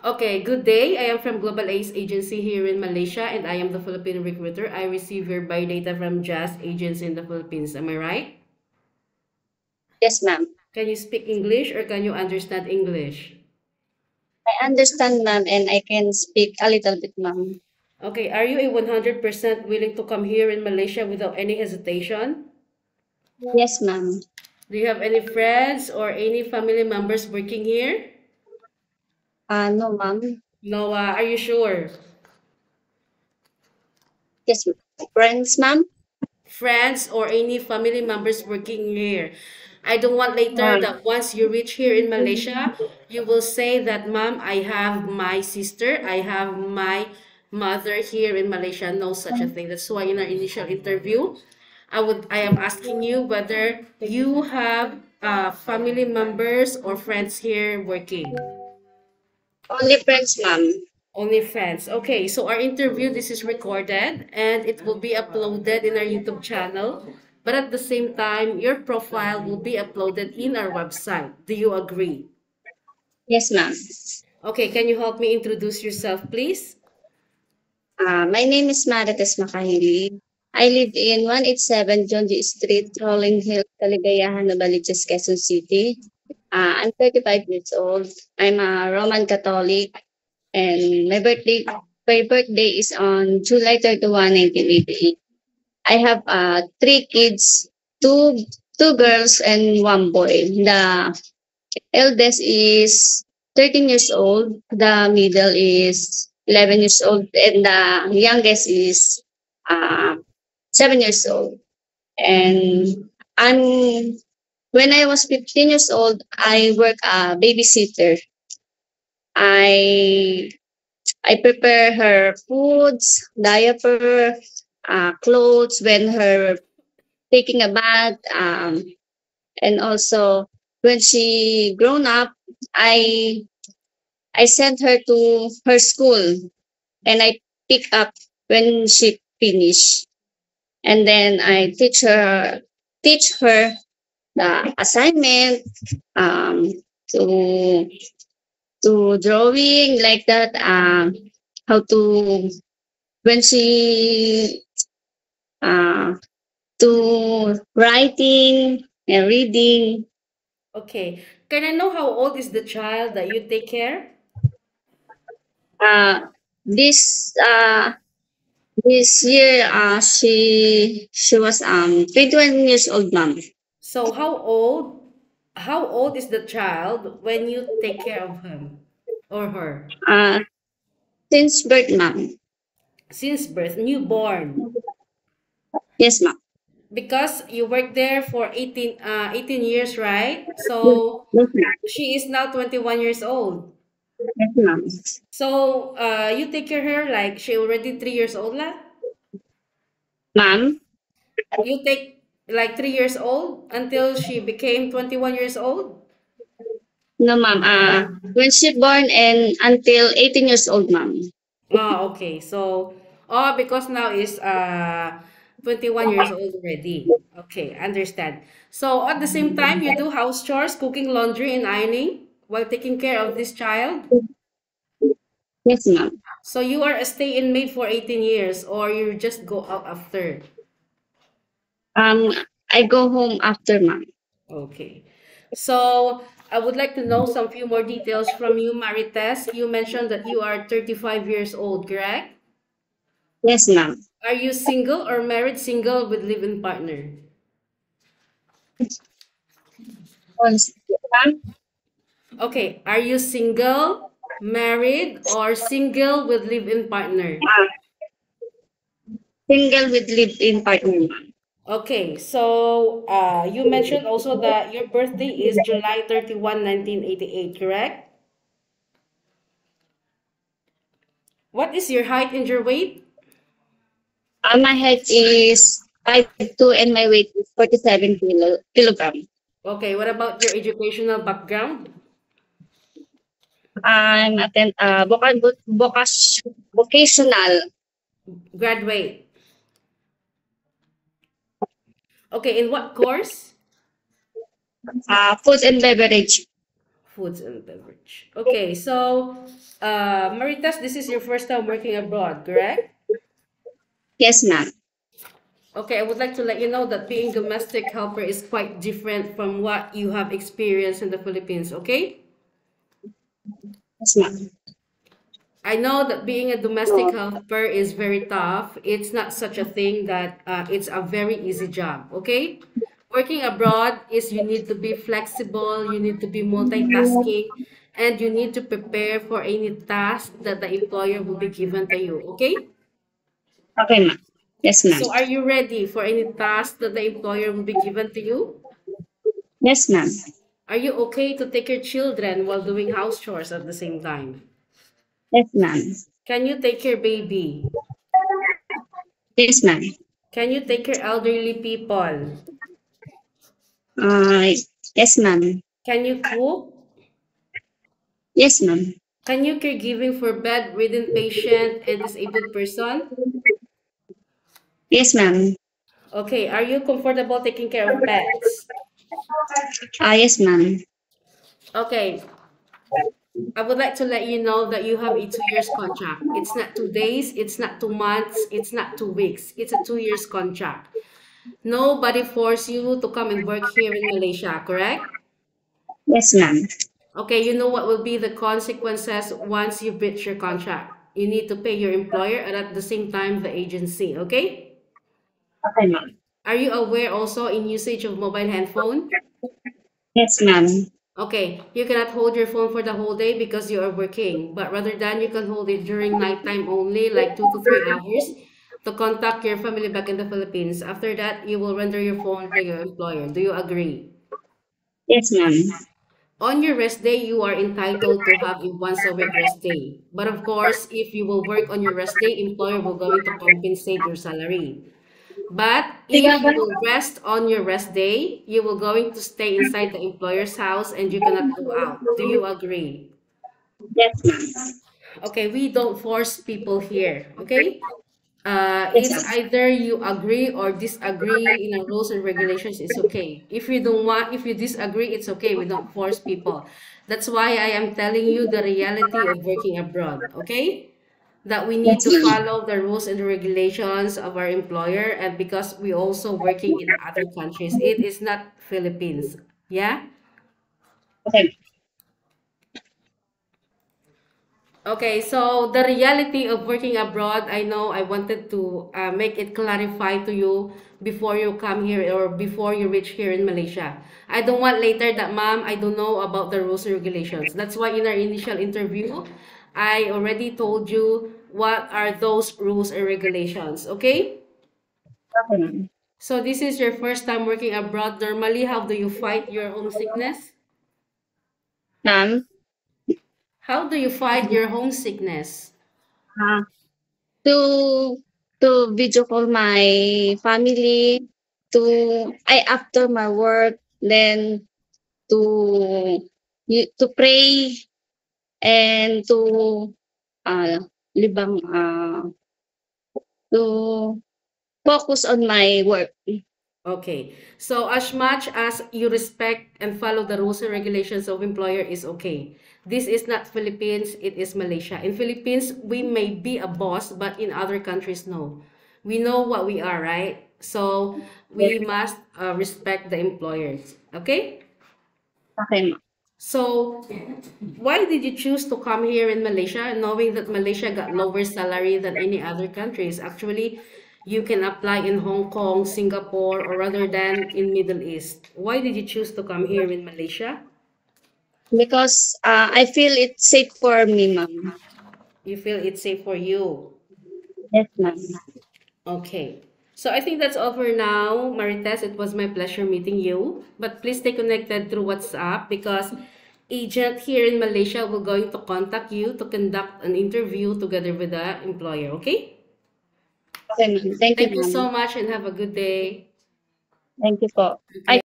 Okay, good day. I am from Global Ace Agency here in Malaysia and I am the Filipino recruiter. I receive your biodata from Jazz Agents in the Philippines. Am I right? Yes, ma'am. Can you speak English or can you understand English? I understand, ma'am, and I can speak a little bit, ma'am. Okay, are you a 100% willing to come here in Malaysia without any hesitation? Yes, ma'am. Do you have any friends or any family members working here? No, ma'am. No, are you sure? Yes, ma'am. Friends, ma'am. Friends or any family members working here. I don't want later Uh, that once you reach here in Malaysia, you will say that, Mom, I have my sister, I have my mother here in Malaysia. No such a thing. That's why in our initial interview, I am asking you whether you have family members or friends here working. Only friends, ma'am. Only friends. Okay, so our interview, this is recorded and it will be uploaded in our YouTube channel. But at the same time, your profile will be uploaded in our website. Do you agree? Yes, ma'am. Okay, can you help me introduce yourself, please? My name is Marites Makahili. I live in 187 John G. Street, Rolling Hill, Caligayahan, Novaliches, Quezon City. I'm 35 years old. I'm a Roman Catholic, and my birthday is on July 31, 1988. I have three kids, two two girls and one boy. The eldest is 13 years old, the middle is 11 years old, and the youngest is uh, 7 years old. And I'm when I was 15 years old, I work a babysitter. I I prepare her foods, diaper, clothes when her taking a bath, and also when she grown up, I I sent her to her school and I pick up when she finish, and then I teach her the assignment, um, to drawing like that, how to when she uh, to writing and reading. Okay. Can I know how old is the child that you take care? Uh, this this year, she was 21 years old, ma'am. So how old is the child when you take care of him or her? Uh, since birth, ma'am. Since birth, newborn. Yes, ma'am. Because you worked there for 18 years, right? Yes, So yes, ma'am. she is now 21 years old. Yes, ma'am. So you take care of her like she already 3 years old lah? Ma'am. You take like 3 years old until she became 21 years old? No, ma'am. When she born and until 18 years old, ma'am. Okay. So, because now is 21 years old already. Okay, understand. So at the same time, you do house chores, cooking, laundry, and ironing while taking care of this child? Yes, ma'am. So you are a stay-in maid for 18 years or you just go out after? Um, I go home after, ma'am. Okay. So I would like to know some few more details from you, Marites. You mentioned that you are 35 years old, correct? Yes, ma'am. Are you single or married, single with live-in partner? Once, ma'am. Okay. Are you single, married, or single with live-in partner? Single with live-in partner, ma'am. Okay. So you mentioned also that your birthday is July 31, 1988, correct? What is your height and your weight? My height is 5'2" and my weight is 47 kilogram. Okay, what about your educational background? I'm attend vocational, Graduate. Okay, in what course? food and beverage. Foods and beverage. Okay, so Maritas, this is your first time working abroad, correct? Yes, ma'am. Okay, I would like to let you know that being domestic helper is quite different from what you have experienced in the Philippines, okay? Yes, ma'am. I know that being a domestic helper is very tough. It's not such a thing that it's a very easy job, okay? Working abroad is you need to be flexible, you need to be multitasking, and you need to prepare for any task that the employer will be given to you, okay? Okay, ma'am. Yes, ma'am. So are you ready for any task that the employer will be given to you? Yes, ma'am. Are you okay to take your children while doing house chores at the same time? Yes, ma'am. Can you take your baby? Yes, ma'am. Can you take your elderly people? Uh, yes, ma'am. Can you cook? Yes, ma'am. Can you caregiving for bedridden patient and disabled person? Yes, ma'am. Okay, are you comfortable taking care of pets? Yes, ma'am. Okay, I would like to let you know that you have a 2 years contract. It's not 2 days, it's not 2 months, it's not 2 weeks. It's a 2 years contract. Nobody force you to come and work here in Malaysia, correct? Yes, ma'am. Okay, you know what will be the consequences once you breach your contract. You need to pay your employer and at the same time the agency, okay? Okay, ma'am. Are you aware also in usage of mobile handphone? Yes, ma'am. Okay, you cannot hold your phone for the whole day because you are working, but rather than you can hold it during nighttime only, like 2 to 3 hours, to contact your family back in the Philippines. After that, you will render your phone to your employer. Do you agree? Yes, ma'am. On your rest day, you are entitled to have a once a week rest day. But of course, if you will work on your rest day, employer will going to compensate your salary. But if you will rest on your rest day, you will going to stay inside the employer's house and you cannot go out. Do you agree? Yes, ma'am. Okay, we don't force people here, okay? Yes, It's ma'am. either you agree or disagree in our rules and regulations, it's okay. If you don't want, if you disagree, it's okay. We don't force people. That's why I am telling you the reality of working abroad, okay? That we need Yes, to ma'am. follow the rules and regulations of our employer, and because we also working in other countries, it is not Philippines. Yeah? Okay. Okay, so the reality of working abroad, I know I wanted to make it clarify to you before you come here or before you reach here in Malaysia. I don't want later that, ma'am, I don't know about the rules and regulations. That's why in our initial interview, I already told you what are those rules and regulations, okay? Okay, ma'am. So this is your first time working abroad. Normally, how do you fight your homesickness? Ma'am, How do you fight your homesickness? uh, to video call my family, to after my work, then to to pray and to uh libang to focus on my work. Okay. So as much as you respect and follow the rules and regulations of employer is okay. This is not Philippines, it is Malaysia. In Philippines, we may be a boss, but in other countries, no. We know what we are, right? So we must respect the employers. Okay? Okay, ma'am. So why did you choose to come here in Malaysia, knowing that Malaysia got lower salary than any other countries? Actually, you can apply in Hong Kong, Singapore, or rather than in Middle East. Why did you choose to come here in Malaysia? Because I feel it's safe for me, ma'am. You feel it's safe for you. Yes, ma'am. Okay. So I think that's all for now, Marites. It was my pleasure meeting you. But please stay connected through WhatsApp because agent here in Malaysia will going to contact you to conduct an interview together with the employer. Okay? Okay, ma'am. Thank you, Thank you ma'am. so much and have a good day. Thank you po. Okay.